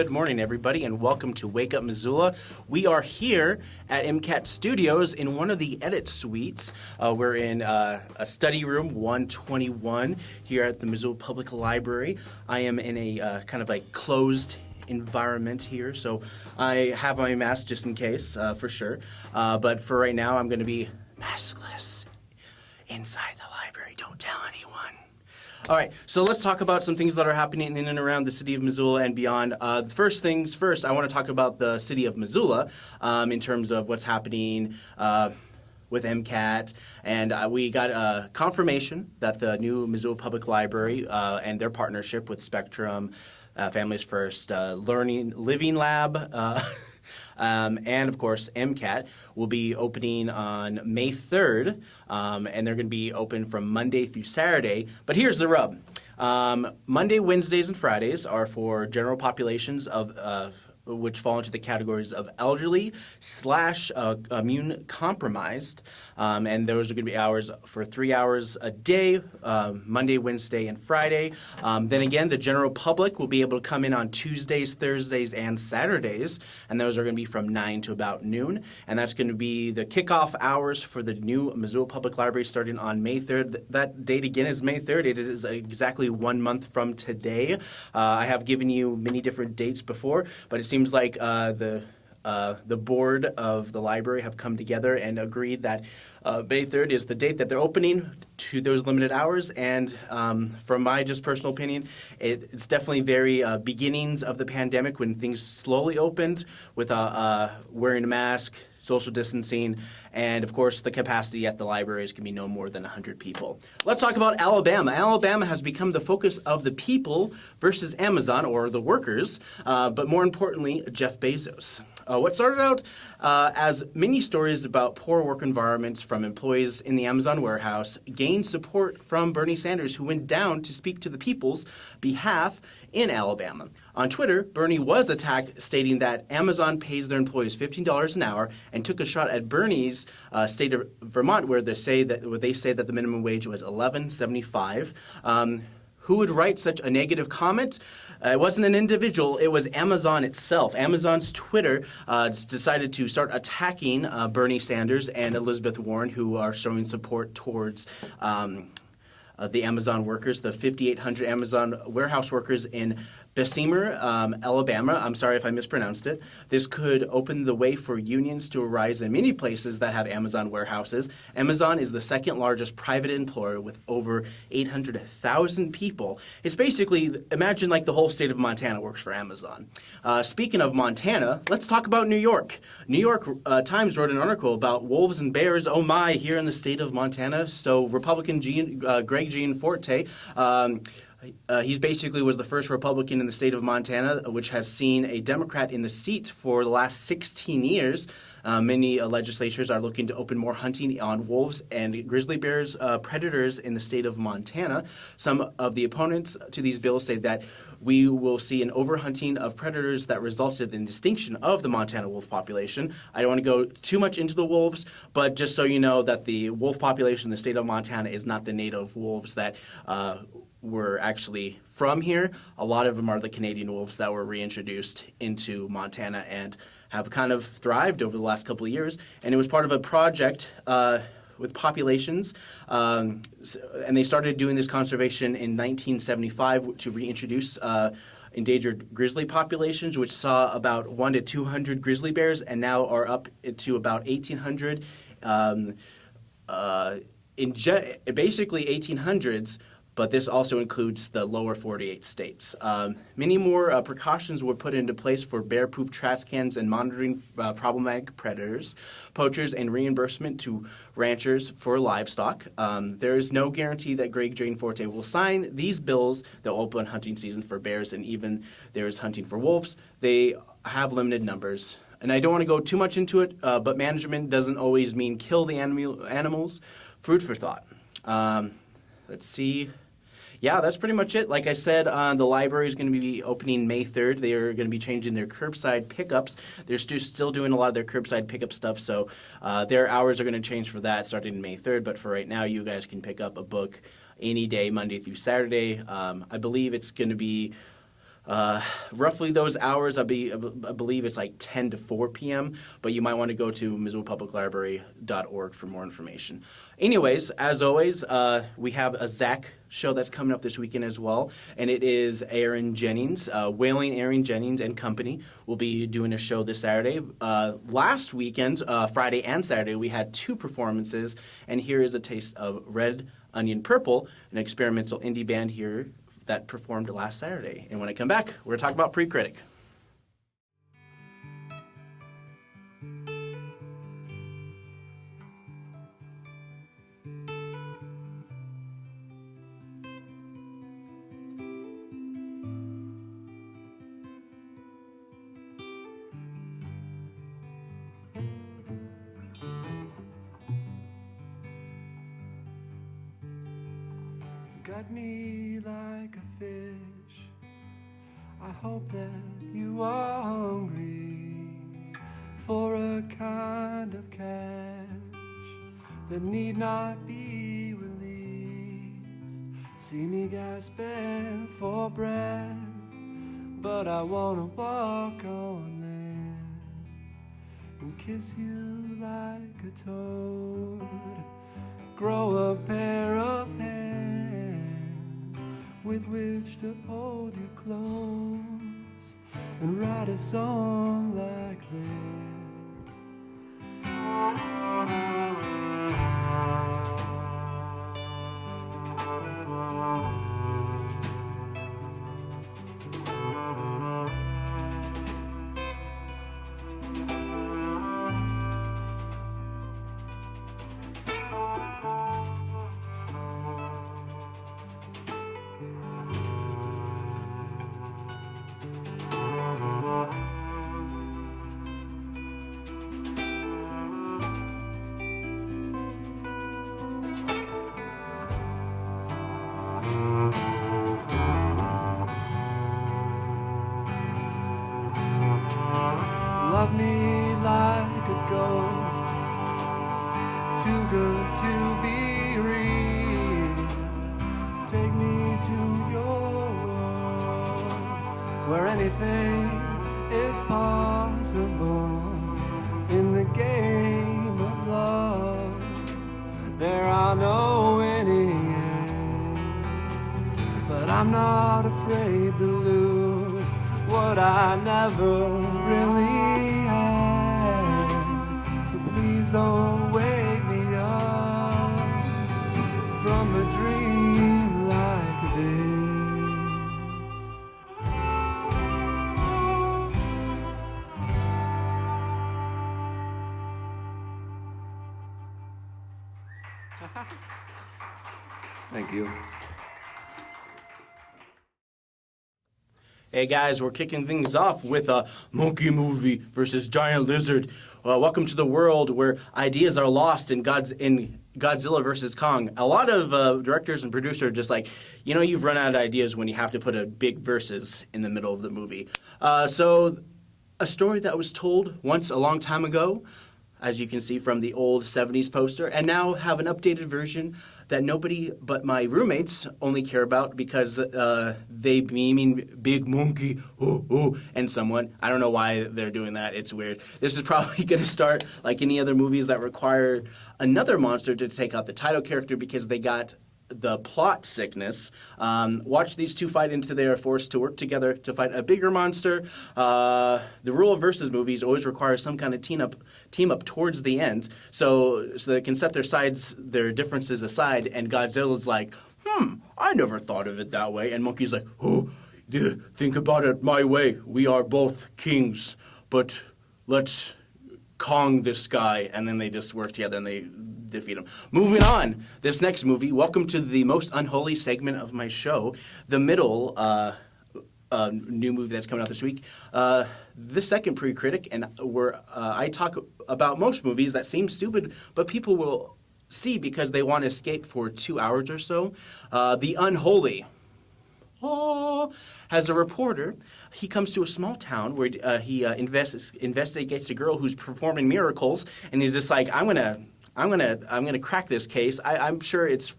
Good morning, everybody, and welcome to Wake Up Missoula. We are here at MCAT Studios in one of the edit suites. We're in a study room 121 here at the Missoula Public Library. I am in a kind of like closed environment here, so I have my mask just in case, for sure. But for right now, I'm going to be maskless inside the library. Don't tell anyone. All right, so let's talk about some things that are happening in and around the city of Missoula and beyond. First things first, I want to talk about the city of Missoula in terms of what's happening with MCAT. And we got a confirmation that the new Missoula Public Library and their partnership with Spectrum, Families First Living Lab, and, of course, MCAT will be opening on May 3rd, and they're going to be open from Monday through Saturday. But here's the rub. Monday, Wednesdays, and Fridays are for general populations of which fall into the categories of elderly / immune compromised, and those are going to be hours for 3 hours a day, Monday, Wednesday, and Friday. Then again, the general public will be able to come in on Tuesdays, Thursdays, and Saturdays, and those are going to be from 9 to about noon, and that's going to be the kickoff hours for the new Missoula Public Library starting on May 3rd. That date again is May 3rd. It is exactly 1 month from today. I have given you many different dates before, but it seems like the board of the library have come together and agreed that May 3rd is the date that they're opening to those limited hours. And from my just personal opinion, it's definitely very beginnings of the pandemic when things slowly opened with wearing a mask, social distancing, and, of course, the capacity at the libraries can be no more than 100 people. Let's talk about Alabama. Alabama has become the focus of the people versus Amazon, or the workers, but more importantly, Jeff Bezos. What started out as many stories about poor work environments from employees in the Amazon warehouse gained support from Bernie Sanders, who went down to speak to the people's behalf in Alabama. On Twitter, Bernie was attacked, stating that Amazon pays their employees $15 an hour, and took a shot at Bernie's state of Vermont, where they say that the minimum wage was $11.75. Who would write such a negative comment? It wasn't an individual, it was Amazon itself. Amazon's Twitter decided to start attacking Bernie Sanders and Elizabeth Warren, who are showing support towards the Amazon workers, the 5,800 Amazon warehouse workers in Bessemer, Alabama. I'm sorry if I mispronounced it. This could open the way for unions to arise in many places that have Amazon warehouses. Amazon is the second largest private employer with over 800,000 people. It's basically, imagine like the whole state of Montana works for Amazon. Speaking of Montana, let's talk about New York. New York Times wrote an article about wolves and bears, oh my, here in the state of Montana. So Republican Greg Gianforte, he basically was the first Republican in the state of Montana, which has seen a Democrat in the seat for the last 16 years. Many legislatures are looking to open more hunting on wolves and grizzly bears predators in the state of Montana. Some of the opponents to these bills say that we will see an overhunting of predators that resulted in extinction of the Montana wolf population. I don't want to go too much into the wolves, but just so you know that the wolf population in the state of Montana is not the native wolves that were actually from here. A lot of them are the Canadian wolves that were reintroduced into Montana and have kind of thrived over the last couple of years. And it was part of a project with populations, and they started doing this conservation in 1975 to reintroduce endangered grizzly populations, which saw about 1 to 200 grizzly bears, and now are up to about 1,800. Basically 1800s, but this also includes the lower 48 states. Many more precautions were put into place for bear-proof trash cans and monitoring problematic predators, poachers, and reimbursement to ranchers for livestock. There is no guarantee that Greg Gianforte will sign these bills that will open hunting season for bears, and even there is hunting for wolves. They have limited numbers. And I don't want to go too much into it, but management doesn't always mean kill the animals. Food for thought. Let's see. Yeah, that's pretty much it. Like I said, the library is going to be opening May 3rd. They are going to be changing their curbside pickups. They're still doing a lot of their curbside pickup stuff, so their hours are going to change for that starting May 3rd. But for right now, you guys can pick up a book any day, Monday through Saturday. I believe it's going to be Roughly those hours, I believe it's like 10 to 4 p.m., but you might want to go to MissoulaPublicLibrary.org for more information. Anyways, as always, we have a Zach show that's coming up this weekend as well, and it is Aaron Jennings, Wailing Aaron Jennings and Company will be doing a show this Saturday. Last weekend, Friday and Saturday, we had 2 performances, and here is a taste of Red Onion Purple, an experimental indie band here that performed last Saturday. And when I come back, we're going to talk about Pre-Critic. Got me like a fish. I hope that you are hungry for a kind of cash that need not be released. See me gasping for breath, but I wanna walk on land and kiss you like a toad. Grow a pair of hands with which to hold you close and write a song like this. Love me like a ghost, too good to be real. Take me to your world, where anything is possible. In the game of love, there are no winning ends, but I'm not afraid to lose what I never really had. But please don't wake me up from a dream like this. Thank you. Hey guys, we're kicking things off with a monkey movie versus giant lizard. Welcome to the world where ideas are lost in Godzilla versus Kong. A lot of directors and producers are just like, you've run out of ideas when you have to put a big versus in the middle of the movie. So a story that was told once a long time ago, as you can see from the old 70s poster, and now have an updated version that nobody but my roommates only care about because they mean big monkey, and someone. I don't know why they're doing that. It's weird. This is probably going to start like any other movies that require another monster to take out the title character because they got the plot sickness. Watch these two fight until they are forced to work together to fight a bigger monster. The rule of versus movies always requires some kind of team up towards the end, so they can set their differences aside. And Godzilla's like, I never thought of it that way. And Monkey's like, think about it my way. We are both kings, but let's Kong this guy. And then they just work together and they defeat him. Moving on, this next movie, welcome to the most unholy segment of my show, the middle new movie that's coming out this week. The second Pre-Critic, and where I talk about most movies that seem stupid, but people will see because they want to escape for 2 hours or so. The Unholy. As a reporter, he comes to a small town where he investigates a girl who's performing miracles, and he's just like, I'm gonna crack this case. I'm sure it's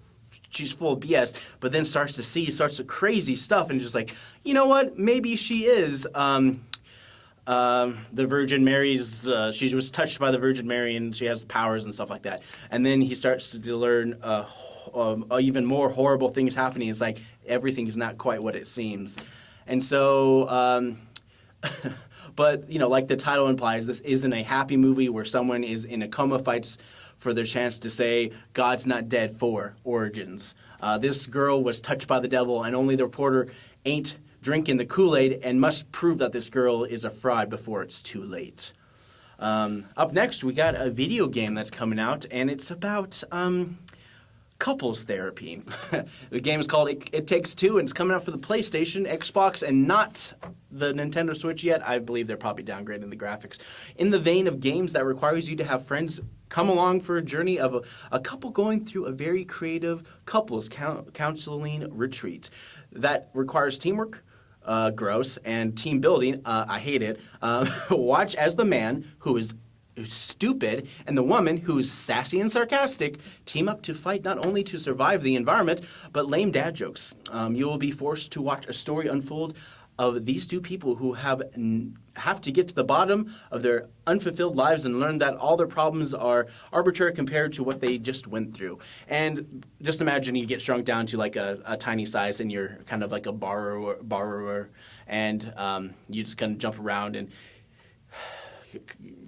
she's full of BS, but then starts to see sorts of crazy stuff and just like, you know what? Maybe she is the Virgin Mary's, she was touched by the Virgin Mary and she has powers and stuff like that. And then he starts to learn even more horrible things happening. It's like everything is not quite what it seems. And so, but, like the title implies, this isn't a happy movie where someone is in a coma, fights for their chance to say God's not dead for Origins. This girl was touched by the devil, and only the reporter ain't drinking the Kool-Aid and must prove that this girl is a fraud before it's too late. Up next, we got a video game that's coming out, and it's about couples therapy. The game is called It Takes Two, and it's coming out for the PlayStation, Xbox, and not the Nintendo Switch yet. I believe they're probably downgrading the graphics. In the vein of games that requires you to have friends come along for a journey of a couple going through a very creative couples counseling retreat that requires teamwork, gross, and team building. I hate it. Watch as the man who's stupid and the woman who's sassy and sarcastic team up to fight not only to survive the environment, but lame dad jokes. You will be forced to watch a story unfold of these two people who have to get to the bottom of their unfulfilled lives and learn that all their problems are arbitrary compared to what they just went through. And just imagine you get shrunk down to like a tiny size and you're kind of like a borrower and you just kind of jump around and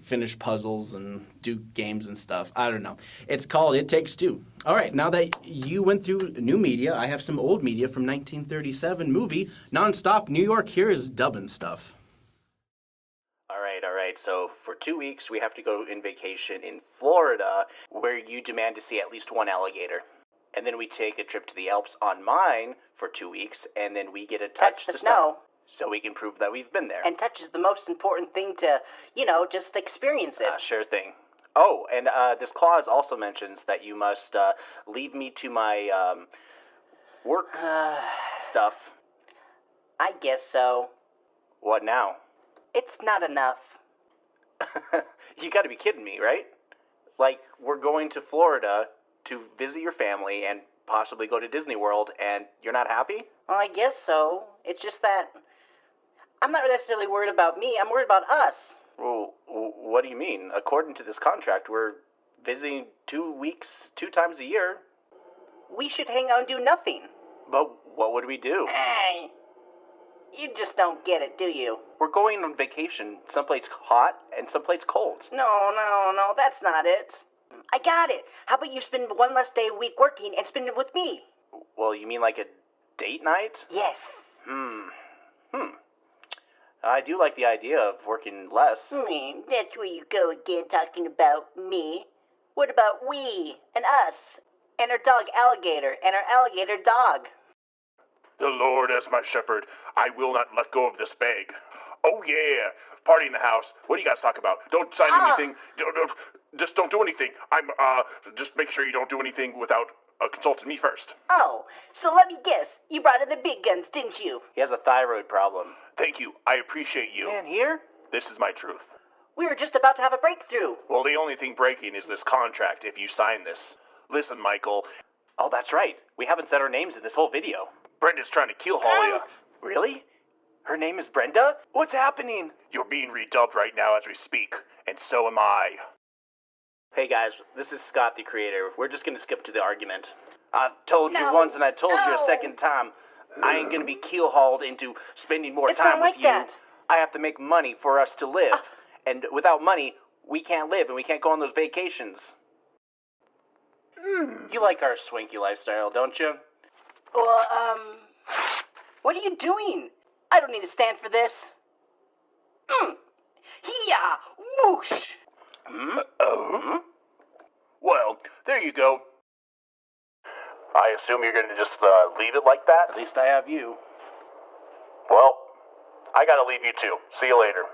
finish puzzles and do games and stuff. I don't know. It's called It Takes Two. All right, now that you went through new media, I have some old media from 1937 movie, Nonstop New York. Here is dubbing stuff. All right. So for 2 weeks, we have to go in vacation in Florida, where you demand to see at least one alligator. And then we take a trip to the Alps on mine for 2 weeks, and then we get to touch the snow. So we can prove that we've been there. And touch is the most important thing to, just experience it. Sure thing. Oh, and this clause also mentions that you must leave me to my work stuff. I guess so. What now? It's not enough. You gotta be kidding me, right? Like, we're going to Florida to visit your family and possibly go to Disney World, and you're not happy? Well, I guess so. It's just that I'm not necessarily worried about me. I'm worried about us. Well, what do you mean? According to this contract, we're visiting 2 weeks, 2 times a year. We should hang out and do nothing. But what would we do? Hey, you just don't get it, do you? We're going on vacation, someplace hot and someplace cold. No, that's not it. I got it. How about you spend one less day a week working and spend it with me? Well, you mean like a date night? Yes. I do like the idea of working less. That's where you go again, talking about me. What about we and us and our dog Alligator and our alligator dog? The Lord as my shepherd, I will not let go of this bag. Oh yeah, party in the house. What do you guys talk about? Don't sign anything. Just don't do anything. Just make sure you don't do anything without consulting me first. Oh, so let me guess. You brought in the big guns, didn't you? He has a thyroid problem. Thank you. I appreciate you. Man, here? This is my truth. We were just about to have a breakthrough. Well, the only thing breaking is this contract if you sign this. Listen, Michael. Oh, that's right. We haven't said our names in this whole video. Brenda's trying to keel haul you. Really? Her name is Brenda? What's happening? You're being redubbed right now as we speak, and so am I. Hey guys, this is Scott the creator. We're just gonna skip to the argument. I told you once and I told you a second time. I ain't gonna be keel-hauled into spending more time with you. That. I have to make money for us to live. And without money, we can't live and we can't go on those vacations. You like our swanky lifestyle, don't you? Well, what are you doing? I don't need to stand for this. Hee-yah! Whoosh! Well, there you go. I assume you're going to just leave it like that? At least I have you. Well, I gotta leave you too. See you later.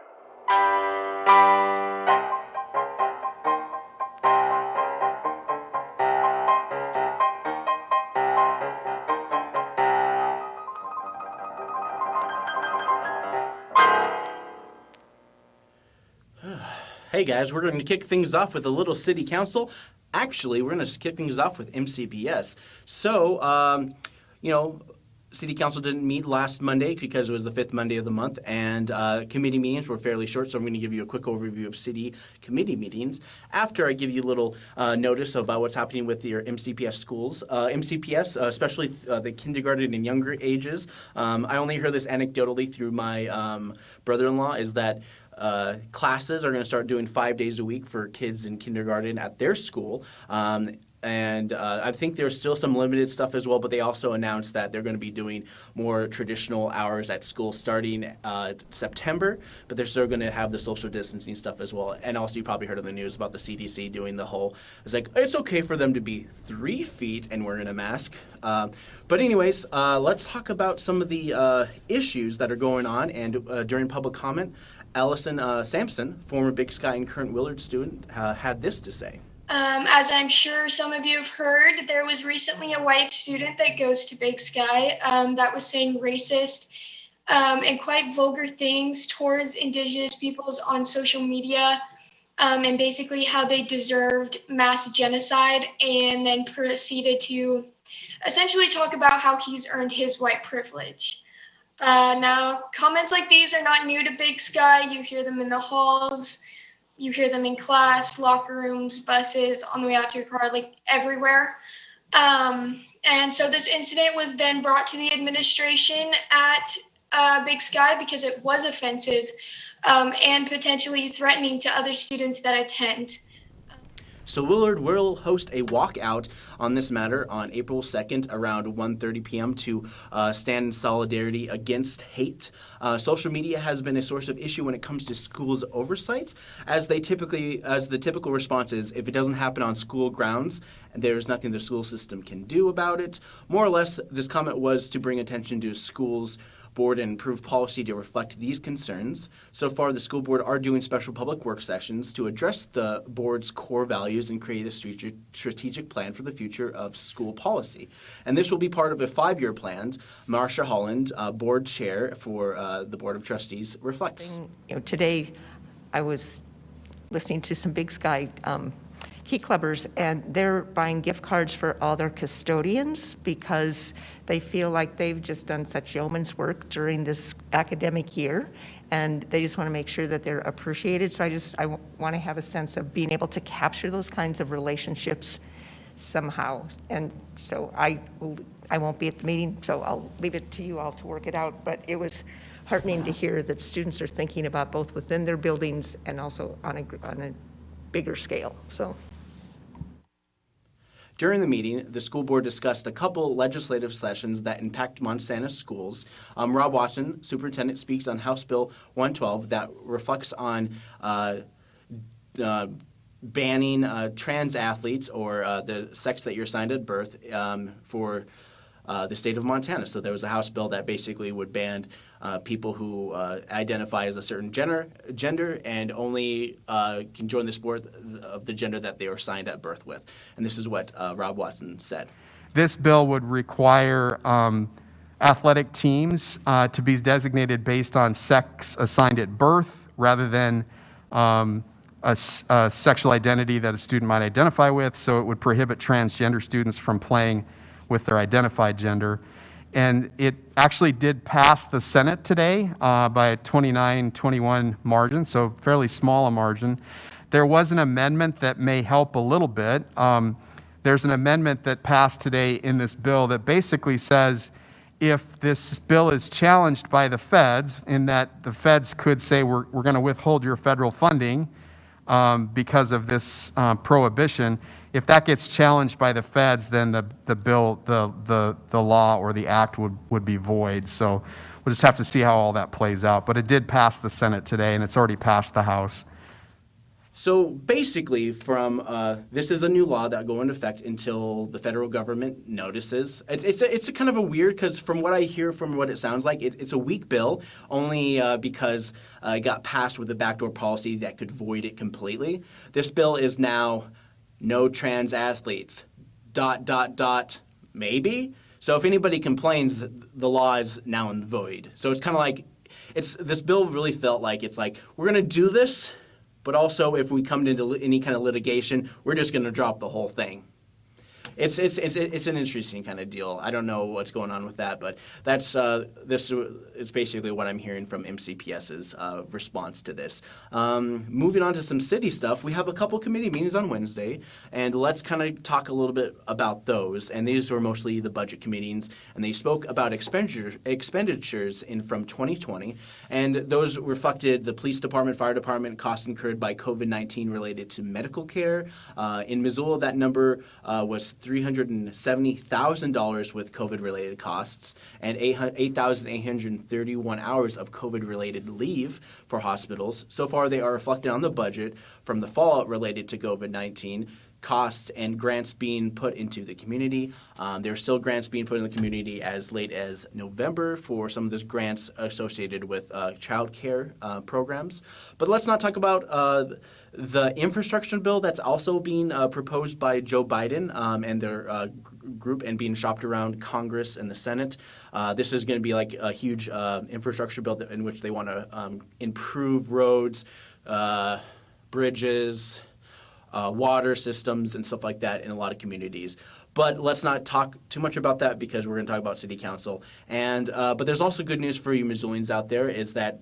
Hey guys, we're going to kick things off with a little city council. Actually, we're going to kick things off with MCPS. So, City Council didn't meet last Monday because it was the fifth Monday of the month, and committee meetings were fairly short, so I'm going to give you a quick overview of city committee meetings after I give you a little notice about what's happening with your MCPS schools. MCPS, especially the kindergarten and younger ages, I only heard this anecdotally through my brother-in-law, is that classes are going to start doing 5 days a week for kids in kindergarten at their school. And I think there's still some limited stuff as well, but they also announced that they're going to be doing more traditional hours at school starting September, but they're still going to have the social distancing stuff as well. And also, you probably heard on the news about the CDC doing the whole, it's like, it's okay for them to be 3 feet and wearing a mask. But anyways, let's talk about some of the issues that are going on. And during public comment, Allison Sampson, former Big Sky and current Willard student, had this to say. As I'm sure some of you have heard, there was recently a white student that goes to Big Sky that was saying racist and quite vulgar things towards Indigenous peoples on social media, and basically how they deserved mass genocide, and then proceeded to essentially talk about how he's earned his white privilege. Now, comments like these are not new to Big Sky. You hear them in the halls. You hear them in class, locker rooms, buses, on the way out to your car, like everywhere. And so this incident was then brought to the administration at Big Sky because it was offensive and potentially threatening to other students that attend. So Willard will host a walkout on this matter on April 2nd around 1:30 p.m. to stand in solidarity against hate. Social media has been a source of issue when it comes to schools' oversight, as the typical response is, if it doesn't happen on school grounds, there's nothing the school system can do about it. More or less, this comment was to bring attention to schools' board and improve policy to reflect these concerns. So far, the school board are doing special public work sessions to address the board's core values and create a strategic plan for the future of school policy. And this will be part of a 5-year plan. Marcia Holland, board chair for the Board of Trustees, reflects. Today, I was listening to some Big Sky Key Clubbers, and they're buying gift cards for all their custodians because they feel like they've just done such yeoman's work during this academic year, and they just want to make sure that they're appreciated. So I want to have a sense of being able to capture those kinds of relationships somehow. And so I won't be at the meeting, so I'll leave it to you all to work it out. But it was heartening to hear that students are thinking about both within their buildings and also on a bigger scale. So. During the meeting, the school board discussed a couple legislative sessions that impact Montana schools. Rob Watson, superintendent, speaks on House Bill 112 that reflects on banning trans athletes or the sex that you're assigned at birth for the state of Montana. So there was a House bill that basically would ban people who identify as a certain gender and only can join the sport of the gender that they were assigned at birth with. And this is what Rob Watson said. This bill would require athletic teams to be designated based on sex assigned at birth rather than a sexual identity that a student might identify with. So it would prohibit transgender students from playing with their identified gender. And it actually did pass the Senate today by a 29-21 margin, so fairly small a margin. There was an amendment that may help a little bit. There's an amendment that passed today in this bill that basically says if this bill is challenged by the feds, in that the feds could say we're going to withhold your federal funding because of this prohibition. If that gets challenged by the feds, then the bill, the law or the act would be void. So we'll just have to see how all that plays out. But it did pass the Senate today, and it's already passed the House. So basically, from this is a new law that will go into effect until the federal government notices. It's a kind of a weird, because from what I hear, from what it sounds like, it's a weak bill, only because it got passed with a backdoor policy that could void it completely. This bill is now no trans athletes, ... maybe. So if anybody complains, the law is now in void. So it's kind of like, this bill really felt like it's like, we're going to do this, but also if we come into any kind of litigation, we're just going to drop the whole thing. It's an interesting kind of deal. I don't know what's going on with that, but that's it's basically what I'm hearing from MCPS's response to this. Moving on to some city stuff, we have a couple committee meetings on Wednesday, and let's kind of talk a little bit about those. And these were mostly the budget meetings, and they spoke about expenditures from 2020, and those reflected the police department, fire department costs incurred by COVID-19 related to medical care. In Missoula, that number was $370,000 with COVID-related costs and 8,831 hours of COVID-related leave for hospitals. So far, they are reflected on the budget from the fallout related to COVID-19 costs and grants being put into the community. There are still grants being put in the community as late as November for some of those grants associated with child care programs. But let's not talk about the infrastructure bill that's also being proposed by Joe Biden and their group and being shopped around Congress and the Senate. This is going to be like a huge infrastructure bill in which they want to improve roads, bridges, water systems and stuff like that in a lot of communities. But let's not talk too much about that because we're going to talk about city council. And but there's also good news for you Missoulians out there is that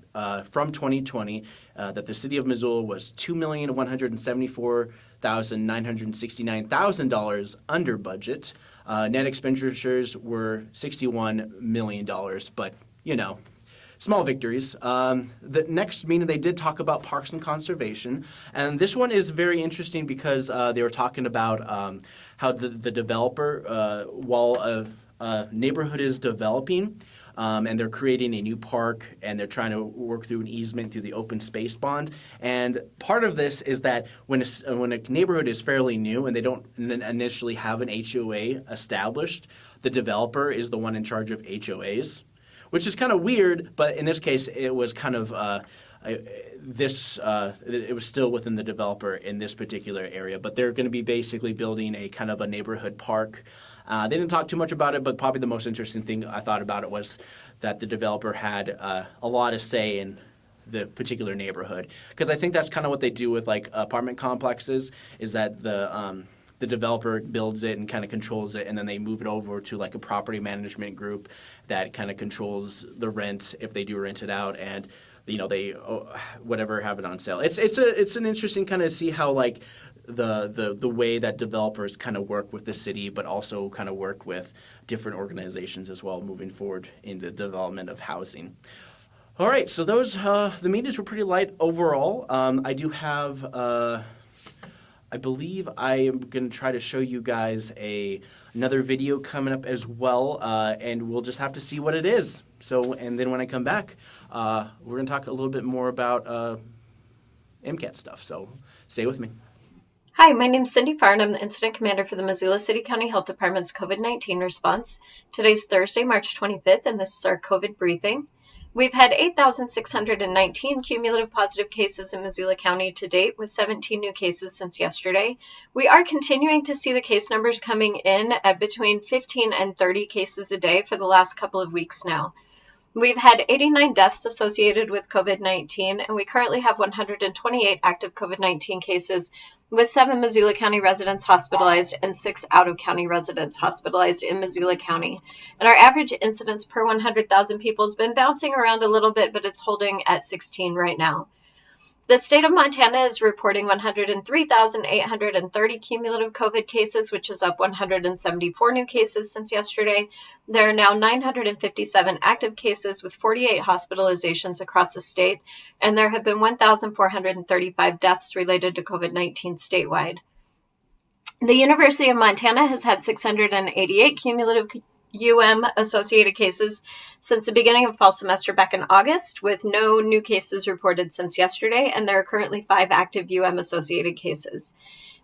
from 2020 that the city of Missoula was $2,174,969,000 under budget. Net expenditures were $61 million, but you know, small victories. The next meeting, they did talk about parks and conservation. And this one is very interesting because they were talking about how the developer, while a neighborhood is developing, and they're creating a new park, and they're trying to work through an easement through the open space bond. And part of this is that when a neighborhood is fairly new and they don't initially have an HOA established, the developer is the one in charge of HOAs. Which is kind of weird, but in this case, it was kind of it was still within the developer in this particular area. But they're going to be basically building a kind of a neighborhood park. They didn't talk too much about it, but probably the most interesting thing I thought about it was that the developer had a lot of say in the particular neighborhood. Because I think that's kind of what they do with like apartment complexes, is that the developer builds it and kind of controls it, and then they move it over to like a property management group that kind of controls the rent if they do rent it out, and you know they whatever have it on sale. It's an interesting kind of see how like the way that developers kind of work with the city, but also kind of work with different organizations as well moving forward in the development of housing. All right, so those the meetings were pretty light overall. I do have. I believe I am going to try to show you guys another video coming up as well, and we'll just have to see what it is. So, and then when I come back, we're going to talk a little bit more about MCAT stuff. So, stay with me. Hi, my name is Cindy Farr, and I'm the Incident Commander for the Missoula City County Health Department's COVID-19 response. Today's Thursday, March 25th, and this is our COVID briefing. We've had 8,619 cumulative positive cases in Missoula County to date, with 17 new cases since yesterday. We are continuing to see the case numbers coming in at between 15 and 30 cases a day for the last couple of weeks now. We've had 89 deaths associated with COVID-19, and we currently have 128 active COVID-19 cases, with 7 Missoula County residents hospitalized and 6 out-of-county residents hospitalized in Missoula County. And our average incidence per 100,000 people has been bouncing around a little bit, but it's holding at 16 right now. The state of Montana is reporting 103,830 cumulative COVID cases, which is up 174 new cases since yesterday. There are now 957 active cases with 48 hospitalizations across the state, and there have been 1,435 deaths related to COVID-19 statewide. The University of Montana has had 688 cumulative associated cases since the beginning of fall semester back in August, with no new cases reported since yesterday, and there are currently 5 active associated cases.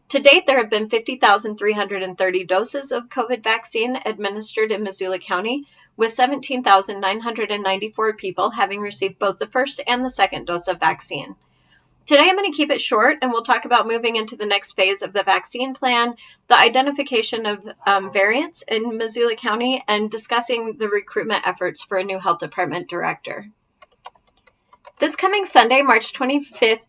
To date, there have been 50,330 doses of COVID vaccine administered in Missoula County, with 17,994 people having received both the first and the second dose of vaccine. Today, I'm going to keep it short, and we'll talk about moving into the next phase of the vaccine plan, the identification of variants in Missoula County, and discussing the recruitment efforts for a new health department director. This coming Sunday, March 28th,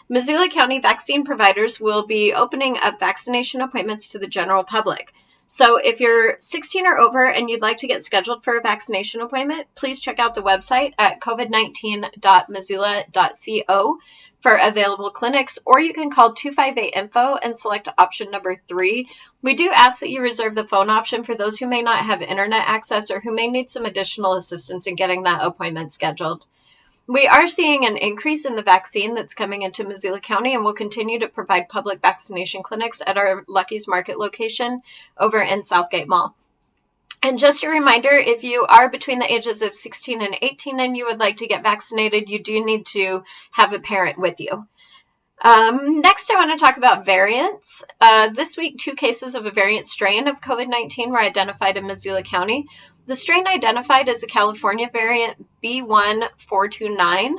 Missoula County vaccine providers will be opening up vaccination appointments to the general public. So if you're 16 or over and you'd like to get scheduled for a vaccination appointment, please check out the website at covid19.missoula.co for available clinics, or you can call 258-INFO and select option number 3. We do ask that you reserve the phone option for those who may not have internet access or who may need some additional assistance in getting that appointment scheduled. We are seeing an increase in the vaccine that's coming into Missoula County, and we'll continue to provide public vaccination clinics at our Lucky's Market location over in Southgate Mall. And just a reminder, if you are between the ages of 16 and 18 and you would like to get vaccinated, you do need to have a parent with you. Next, I want to talk about variants. This week, 2 cases of a variant strain of COVID-19 were identified in Missoula County. The strain identified is a California variant B1429.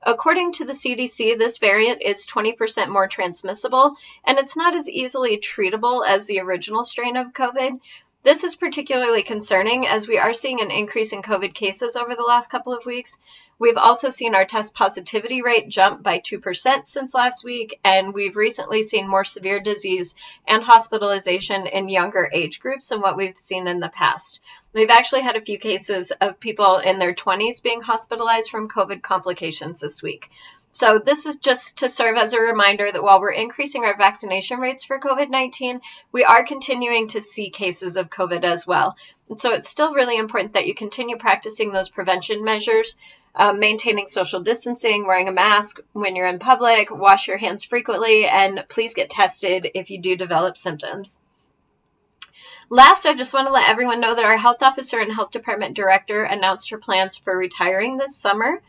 According to the CDC, this variant is 20% more transmissible, and it's not as easily treatable as the original strain of COVID. This is particularly concerning as we are seeing an increase in COVID cases over the last couple of weeks. We've also seen our test positivity rate jump by 2% since last week, and we've recently seen more severe disease and hospitalization in younger age groups than what we've seen in the past. We've actually had a few cases of people in their 20s being hospitalized from COVID complications this week. So this is just to serve as a reminder that while we're increasing our vaccination rates for COVID-19, we are continuing to see cases of COVID as well. And so it's still really important that you continue practicing those prevention measures, maintaining social distancing, wearing a mask when you're in public, wash your hands frequently, and please get tested if you do develop symptoms. Last, I just want to let everyone know that our health officer and health department director announced her plans for retiring this summer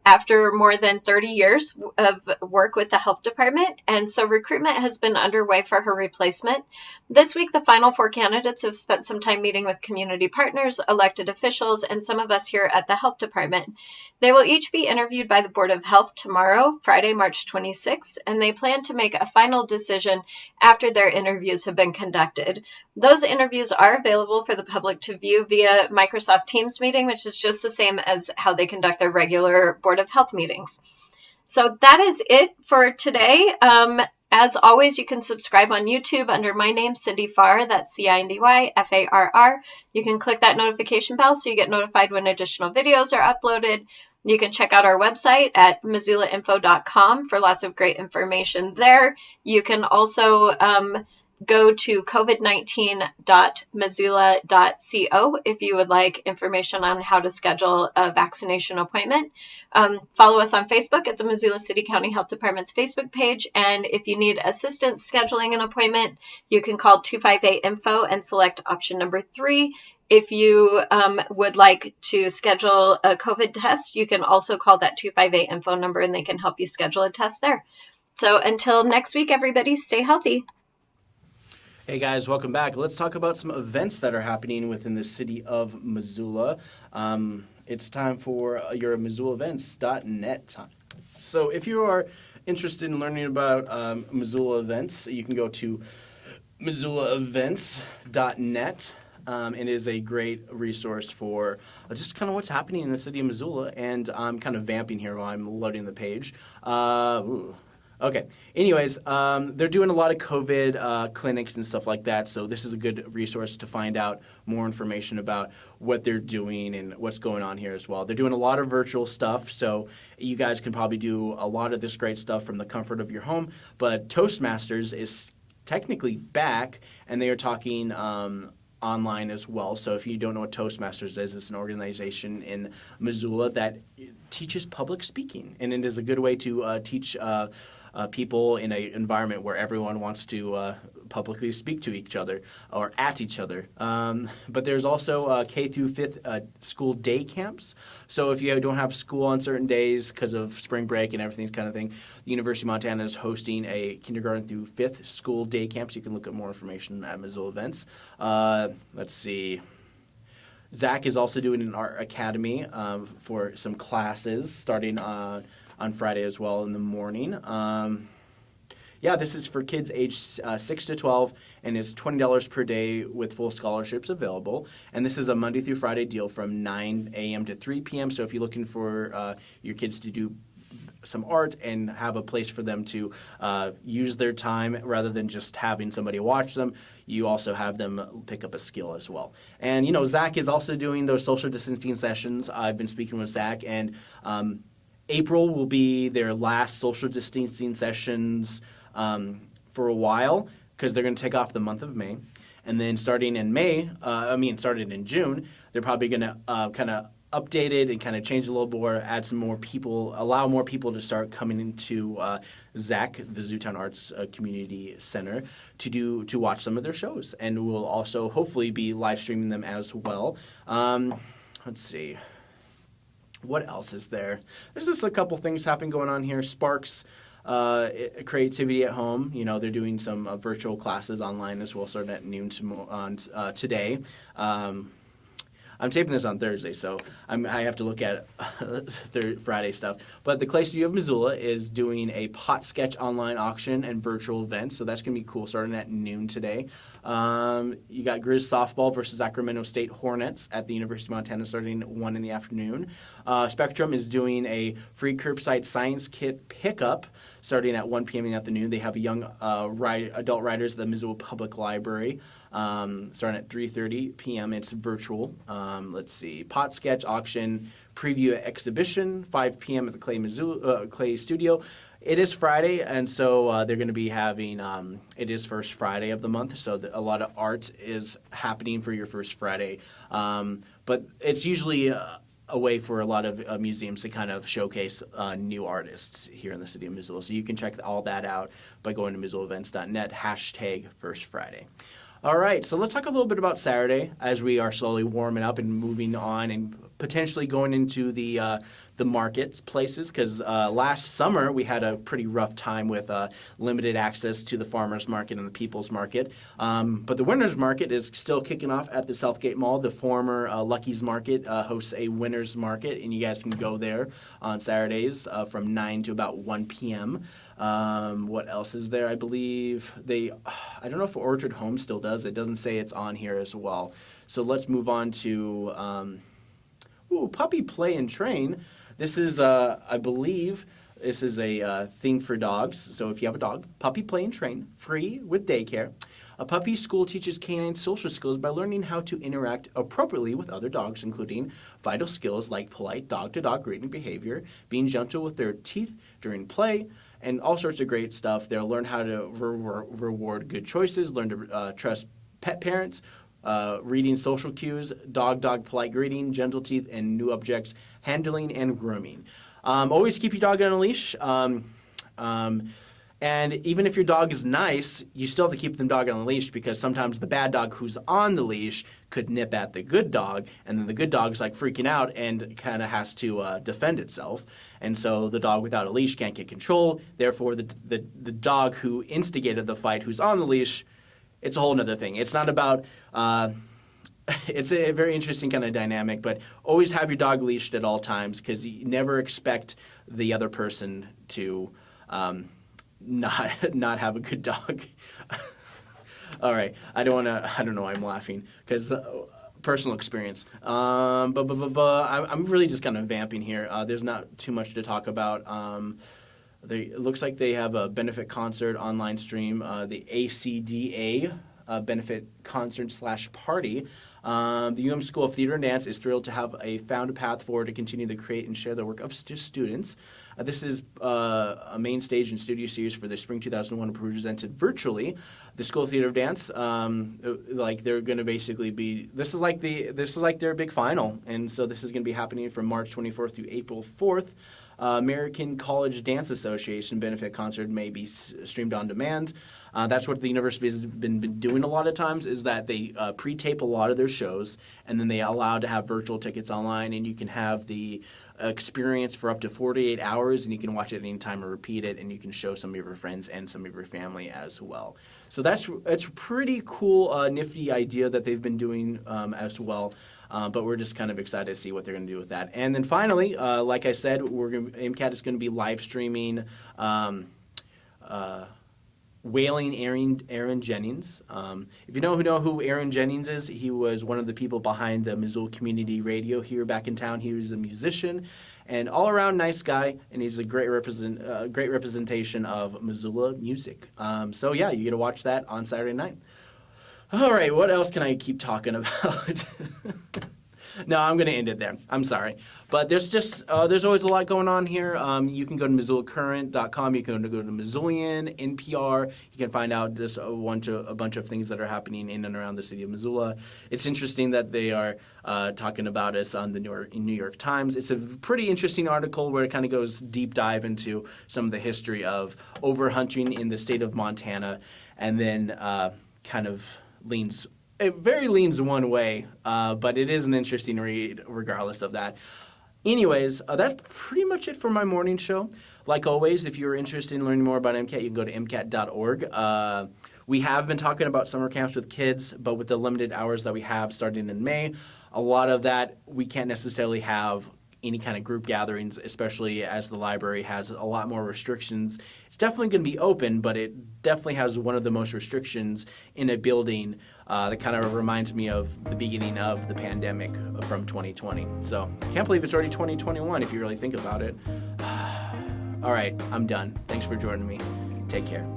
after more than 30 years of work with the health department. And so recruitment has been underway for her replacement. This week, the final 4 candidates have spent some time meeting with community partners, elected officials, and some of us here at the health department. They will each be interviewed by the Board of Health tomorrow, Friday, March 26th, and they plan to make a final decision after their interviews have been conducted. Those interviews are available for the public to view via Microsoft Teams meeting, which is just the same as how they conduct their regular Board of Health meetings. So that is it for today. As always, you can subscribe on YouTube under my name, Cindy Farr. That's CindyFarr. You can click that notification bell so you get notified when additional videos are uploaded. You can check out our website at MissoulaInfo.com for lots of great information there. You can also go to covid19.missoula.co if you would like information on how to schedule a vaccination appointment. Follow us on Facebook at the Missoula City County Health Department's Facebook page. And if you need assistance scheduling an appointment, you can call 258-INFO and select option number 3. If you would like to schedule a COVID test, you can also call that 258-INFO number and they can help you schedule a test there. So until next week, everybody, stay healthy. Hey guys, welcome back. Let's talk about some events that are happening within the city of Missoula. It's time for your MissoulaEvents.net time. So if you are interested in learning about Missoula events, you can go to MissoulaEvents.net. It is a great resource for just kind of what's happening in the city of Missoula. And I'm kind of vamping here while I'm loading the page. Okay. Anyways, they're doing a lot of COVID clinics and stuff like that, so this is a good resource to find out more information about what they're doing and what's going on here as well. They're doing a lot of virtual stuff, so you guys can probably do a lot of this great stuff from the comfort of your home, but Toastmasters is technically back, and they are talking online as well. So if you don't know what Toastmasters is, it's an organization in Missoula that teaches public speaking, and it is a good way to teach people in an environment where everyone wants to publicly speak to each other or at each other. But there's also K through 5th school day camps. So if you don't have school on certain days because of spring break and everything kind of thing, the University of Montana is hosting a kindergarten through 5th school day camps. You can look at more information at Missoula Events. Let's see. Zach is also doing an art academy for some classes starting on Friday as well in the morning. yeah, this is for kids aged 6 to 12, and it's $20 per day with full scholarships available. And this is a Monday through Friday deal from 9 a.m. to 3 p.m. So if you're looking for your kids to do some art and have a place for them to use their time rather than just having somebody watch them, you also have them pick up a skill as well. And, Zach is also doing those social distancing sessions. I've been speaking with Zach, and April will be their last social distancing sessions for a while because they're going to take off the month of May. And then starting in starting in June, they're probably going to kind of update it and kind of change a little more, add some more people, allow more people to start coming into Zach, the Zootown Arts Community Center, to watch some of their shows. And we'll also hopefully be live streaming them as well. Let's see. What else is there? There's just a couple things going on here. Sparks Creativity at Home. They're doing some virtual classes online as well, starting at noon today. I'm taping this on Thursday, so I have to look at Friday stuff. But the Clay Studio of Missoula is doing a pot sketch online auction and virtual event, so that's going to be cool, starting at noon today. You got Grizz Softball versus Sacramento State Hornets at the University of Montana starting at 1 in the afternoon. Spectrum is doing a free curbside science kit pickup starting at 1 p.m. in the afternoon. They have young adult writers at the Missoula Public Library. Starting at 3:30 p.m. It's virtual. Let's see. Pot sketch auction preview exhibition, 5 p.m. at the Clay Studio. It is Friday, and so they're going to be having it is first Friday of the month, so a lot of art is happening for your first Friday. But it's usually a way for a lot of museums to kind of showcase new artists here in the city of Missoula. So you can check all that out by going to MissoulaEvents.net, #FirstFriday. All right, so let's talk a little bit about Saturday as we are slowly warming up and moving on and potentially going into the marketplaces, because last summer we had a pretty rough time with limited access to the farmers market and the people's market. But the winter's market is still kicking off at the Southgate Mall. The former Lucky's Market hosts a winter's market, and you guys can go there on Saturdays from 9 to about 1 p.m. What else is there? I believe I don't know if Orchard Home still does. It doesn't say it's on here as well. So let's move on to Puppy Play and Train. This is, I believe, this is a thing for dogs. So if you have a dog, Puppy Play and Train, free with daycare. A puppy school teaches canine social skills by learning how to interact appropriately with other dogs, including vital skills like polite dog-to-dog greeting behavior, being gentle with their teeth during play, and all sorts of great stuff. They'll learn how to reward good choices, learn to trust pet parents, reading social cues, dog polite greeting, gentle teeth, and new objects, handling, and grooming. Always keep your dog on a leash. And even if your dog is nice, you still have to keep the dog on a leash, because sometimes the bad dog who's on the leash could nip at the good dog, and then the good dog is like freaking out and kind of has to defend itself. And so the dog without a leash can't get control. Therefore, the dog who instigated the fight, who's on the leash, it's a whole other thing. It's not about it's a very interesting kind of dynamic, but always have your dog leashed at all times, because you never expect the other person to not have a good dog. All right, I don't know why I'm laughing, because personal experience. I'm really just kind of vamping here. There's not too much to talk about. It looks like they have a benefit concert online stream, the ACDA benefit concert / party. The UM School of Theater and Dance is thrilled to have found a path forward to continue to create and share the work of students. This is a main stage and studio series for the Spring 2001 presented virtually. The School of Theater of Dance, they're going to basically be, this is like their big final, and so this is going to be happening from March 24th through April 4th. American College Dance Association benefit concert may be streamed on demand. That's what the university has been doing a lot of times, is that they pre-tape a lot of their shows, and then they allow to have virtual tickets online, and you can have the experience for up to 48 hours, and you can watch it any time or repeat it, and you can show some of your friends and some of your family as well. So that's a pretty cool, nifty idea that they've been doing as well. But we're just kind of excited to see what they're going to do with that. And then finally, like I said, MCAT is going to be live streaming wailing Aaron Jennings. If you know who Aaron Jennings is, he was one of the people behind the Missoula Community Radio here back in town. He was a musician and all-around nice guy, and he's a great representation of Missoula music. So yeah, you get to watch that on Saturday night. All right, what else can I keep talking about? No, I'm going to end it there. I'm sorry. But there's always a lot going on here. You can go to MissoulaCurrent.com. You can go to Missoulian, NPR. You can find out just a bunch of things that are happening in and around the city of Missoula. It's interesting that they are talking about us on the New York Times. It's a pretty interesting article where it kind of goes deep dive into some of the history of overhunting in the state of Montana, and then kind of leans one way, but it is an interesting read regardless of that. Anyways, that's pretty much it for my morning show. Like always, if you're interested in learning more about MCAT, you can go to MCAT.org. We have been talking about summer camps with kids, but with the limited hours that we have starting in May, a lot of that we can't necessarily have any kind of group gatherings, especially as the library has a lot more restrictions. It's definitely going to be open, but it definitely has one of the most restrictions in a building that kind of reminds me of the beginning of the pandemic from 2020. So I can't believe it's already 2021 if you really think about it. All right, I'm done. Thanks for joining me. Take care.